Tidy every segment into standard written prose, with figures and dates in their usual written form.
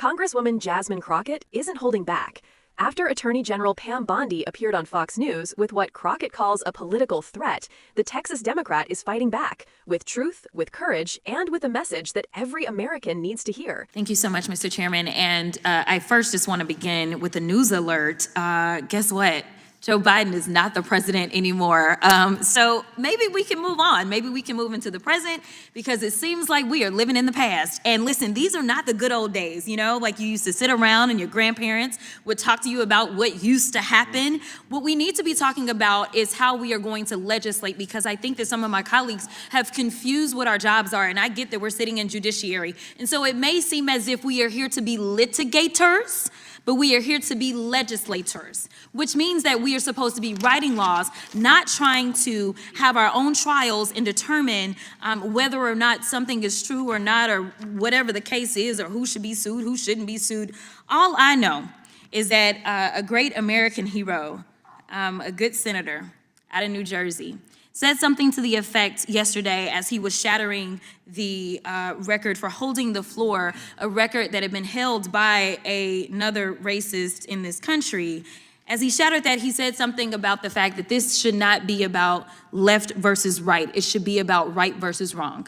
Congresswoman Jasmine Crockett isn't holding back. After Attorney General Pam Bondi appeared on Fox News with what Crockett calls a political threat, the Texas Democrat is fighting back with truth, with courage, and with a message that every American needs to hear. Thank you so much, Mr. Chairman. And I first just want to begin with a news alert. Guess what? Joe Biden is not the president anymore. So maybe we can move on. Maybe we can move into the present, because it seems like we are living in the past. And listen, these are not the good old days, you know, like you used to sit around and your grandparents would talk to you about what used to happen. What we need to be talking about is how we are going to legislate, because I think that some of my colleagues have confused what our jobs are. And I get that we're sitting in judiciary. And so it may seem as if we are here to be litigators, but we are here to be legislators, which means that we are supposed to be writing laws, not trying to have our own trials and determine whether or not something is true or not, or whatever the case is, or who should be sued, who shouldn't be sued. All I know is that a great American hero, a good senator out of New Jersey, said something to the effect yesterday as he was shattering the record for holding the floor, a record that had been held by another racist in this country. As he shattered that, he said something about the fact that this should not be about left versus right. It should be about right versus wrong.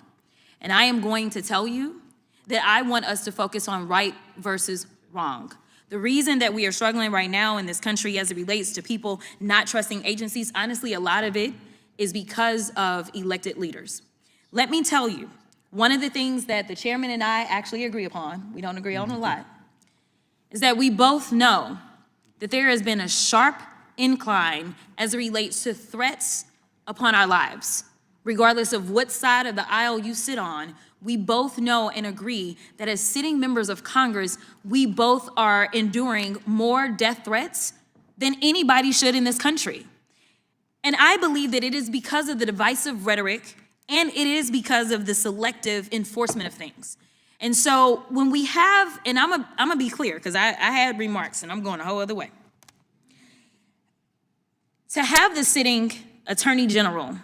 And I am going to tell you that I want us to focus on right versus wrong. The reason that we are struggling right now in this country as it relates to people not trusting agencies, honestly, a lot of it is because of elected leaders. Let me tell you, one of the things that the chairman and I actually agree upon, we don't agree on a lot, is that we both know that there has been a sharp incline as it relates to threats upon our lives. Regardless of what side of the aisle you sit on, we both know and agree that as sitting members of Congress, we both are enduring more death threats than anybody should in this country. And I believe that it is because of the divisive rhetoric, and it is because of the selective enforcement of things. And so when we have, and I'm gonna be clear, because I had remarks and I'm going a whole other way. To have the sitting Attorney General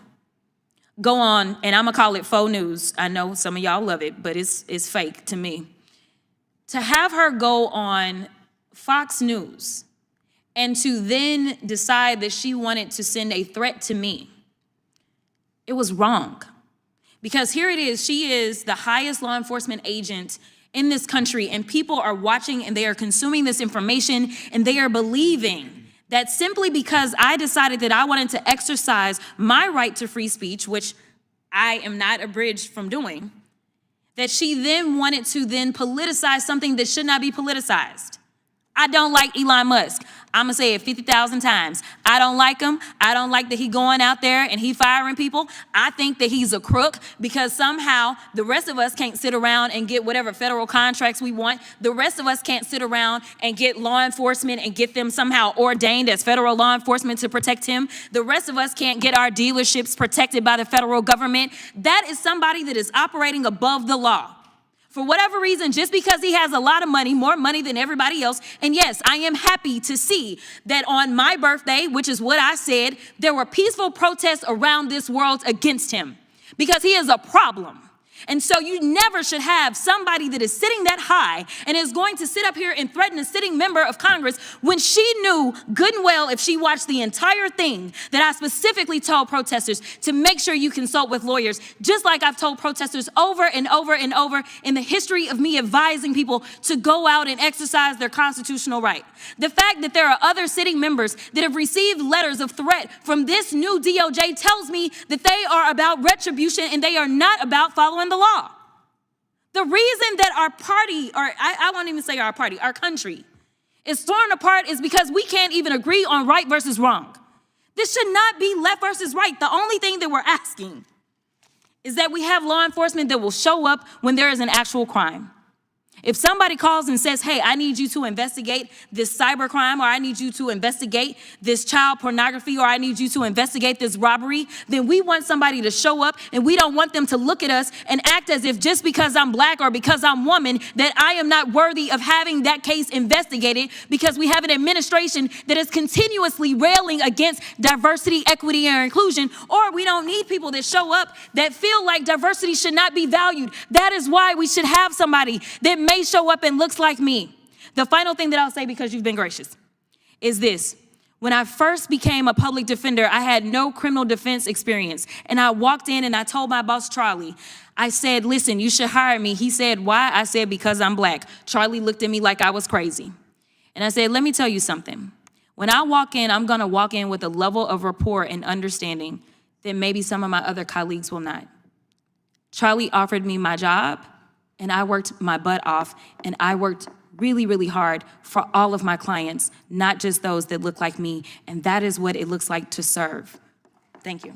go on, and I'm gonna call it faux news. I know some of y'all love it, but it's fake to me. To have her go on Fox News and to then decide that she wanted to send a threat to me, it was wrong. Because here it is, she is the highest law enforcement agent in this country, and people are watching and they are consuming this information, and they are believing that simply because I decided that I wanted to exercise my right to free speech, which I am not abridged from doing, that she then wanted to then politicize something that should not be politicized. I don't like Elon Musk. I'm gonna say it 50,000 times. I don't like him. I don't like that he going out there and he firing people. I think that he's a crook, because somehow the rest of us can't sit around and get whatever federal contracts we want. The rest of us can't sit around and get law enforcement and get them somehow ordained as federal law enforcement to protect him. The rest of us can't get our dealerships protected by the federal government. That is somebody that is operating above the law. For whatever reason, just because he has a lot of money, more money than everybody else. And yes, I am happy to see that on my birthday, which is what I said, there were peaceful protests around this world against him, because he is a problem. And so you never should have somebody that is sitting that high and is going to sit up here and threaten a sitting member of Congress when she knew good and well, if she watched the entire thing, that I specifically told protesters to make sure you consult with lawyers, just like I've told protesters over and over and over in the history of me advising people to go out and exercise their constitutional right. The fact that there are other sitting members that have received letters of threat from this new DOJ tells me that they are about retribution and they are not about following the law. The reason that our party, or I won't even say our party, our country is torn apart is because we can't even agree on right versus wrong. This should not be left versus right. The only thing that we're asking is that we have law enforcement that will show up when there is an actual crime. If somebody calls and says, hey, I need you to investigate this cybercrime, or I need you to investigate this child pornography, or I need you to investigate this robbery, then we want somebody to show up, and we don't want them to look at us and act as if just because I'm black or because I'm woman that I am not worthy of having that case investigated, because we have an administration that is continuously railing against diversity, equity, and inclusion, or we don't need people that show up that feel like diversity should not be valued. That is why we should have somebody that may show up and looks like me. The final thing that I'll say, because you've been gracious, is this. When I first became a public defender, I had no criminal defense experience. And I walked in and I told my boss, Charlie, I said, listen, you should hire me. He said, why? I said, because I'm black. Charlie looked at me like I was crazy. And I said, let me tell you something. When I walk in, I'm gonna walk in with a level of rapport and understanding that maybe some of my other colleagues will not. Charlie offered me my job and I worked my butt off and I worked really, really hard for all of my clients, not just those that look like me. And that is what it looks like to serve. Thank you.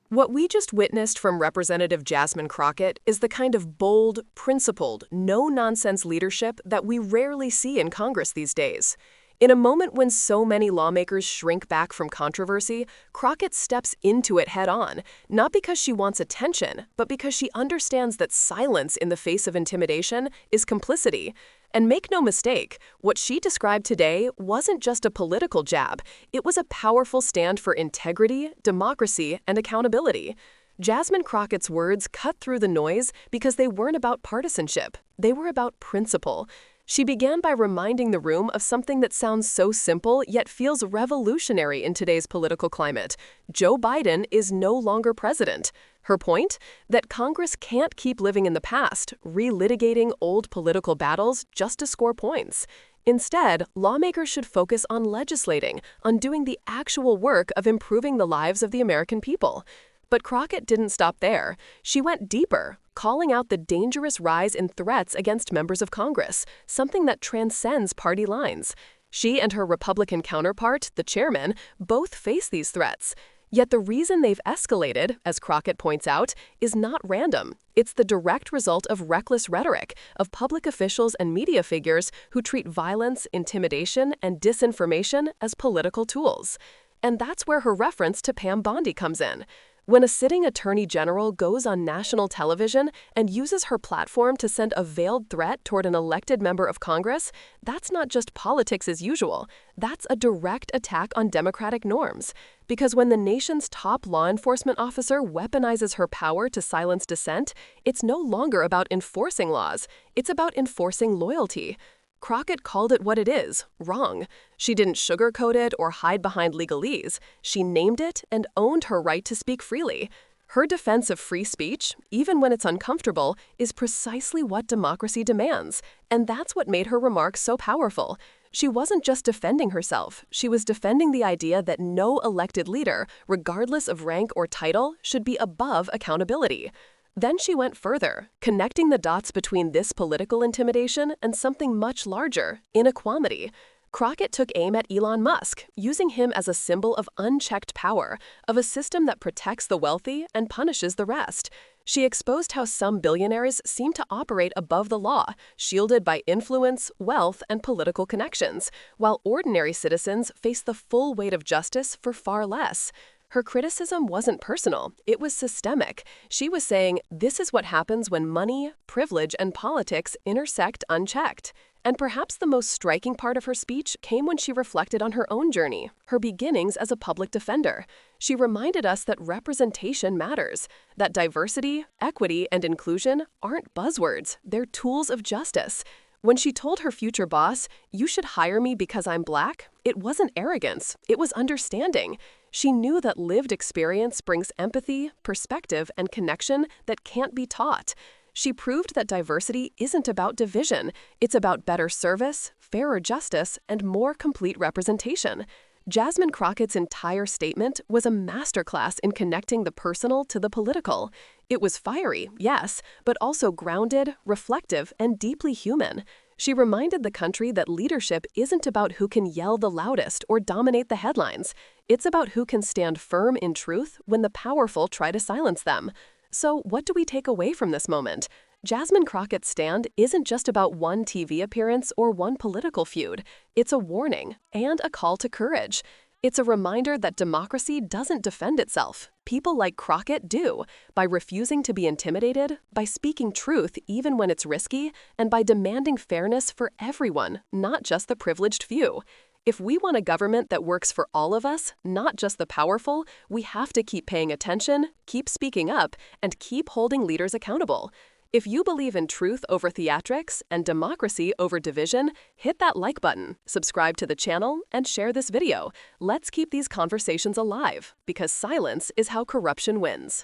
What we just witnessed from Representative Jasmine Crockett is the kind of bold, principled, no-nonsense leadership that we rarely see in Congress these days. In a moment when so many lawmakers shrink back from controversy, Crockett steps into it head-on, not because she wants attention, but because she understands that silence in the face of intimidation is complicity. And make no mistake, what she described today wasn't just a political jab. It was a powerful stand for integrity, democracy, and accountability. Jasmine Crockett's words cut through the noise because they weren't about partisanship. They were about principle. She began by reminding the room of something that sounds so simple yet feels revolutionary in today's political climate. Joe Biden is no longer president. Her point? That Congress can't keep living in the past, relitigating old political battles just to score points. Instead, lawmakers should focus on legislating, on doing the actual work of improving the lives of the American people. But Crockett didn't stop there. She went deeper, calling out the dangerous rise in threats against members of Congress, something that transcends party lines. She and her Republican counterpart, the chairman, both face these threats. Yet the reason they've escalated, as Crockett points out, is not random. It's the direct result of reckless rhetoric, of public officials and media figures who treat violence, intimidation, and disinformation as political tools. And that's where her reference to Pam Bondi comes in. When a sitting attorney general goes on national television and uses her platform to send a veiled threat toward an elected member of Congress, that's not just politics as usual. That's a direct attack on democratic norms. Because when the nation's top law enforcement officer weaponizes her power to silence dissent, it's no longer about enforcing laws. It's about enforcing loyalty. Crockett called it what it is, wrong. She didn't sugarcoat it or hide behind legalese. She named it and owned her right to speak freely. Her defense of free speech, even when it's uncomfortable, is precisely what democracy demands. And that's what made her remarks so powerful. She wasn't just defending herself. She was defending the idea that no elected leader, regardless of rank or title, should be above accountability. Then she went further, connecting the dots between this political intimidation and something much larger, inequality. Crockett took aim at Elon Musk, using him as a symbol of unchecked power, of a system that protects the wealthy and punishes the rest. She exposed how some billionaires seem to operate above the law, shielded by influence, wealth, and political connections, while ordinary citizens face the full weight of justice for far less. Her criticism wasn't personal, it was systemic. She was saying, this is what happens when money, privilege, and politics intersect unchecked. And perhaps the most striking part of her speech came when she reflected on her own journey, her beginnings as a public defender. She reminded us that representation matters, that diversity, equity, and inclusion aren't buzzwords, they're tools of justice. When she told her future boss, "You should hire me because I'm black," it wasn't arrogance, it was understanding. She knew that lived experience brings empathy, perspective, and connection that can't be taught. She proved that diversity isn't about division, it's about better service, fairer justice, and more complete representation. Jasmine Crockett's entire statement was a masterclass in connecting the personal to the political. It was fiery, yes, but also grounded, reflective, and deeply human. She reminded the country that leadership isn't about who can yell the loudest or dominate the headlines. It's about who can stand firm in truth when the powerful try to silence them. So what do we take away from this moment? Jasmine Crockett's stand isn't just about one TV appearance or one political feud. It's a warning and a call to courage. It's a reminder that democracy doesn't defend itself. People like Crockett do, by refusing to be intimidated, by speaking truth even when it's risky, and by demanding fairness for everyone, not just the privileged few. If we want a government that works for all of us, not just the powerful, we have to keep paying attention, keep speaking up, and keep holding leaders accountable. If you believe in truth over theatrics and democracy over division, hit that like button, subscribe to the channel, and share this video. Let's keep these conversations alive, because silence is how corruption wins.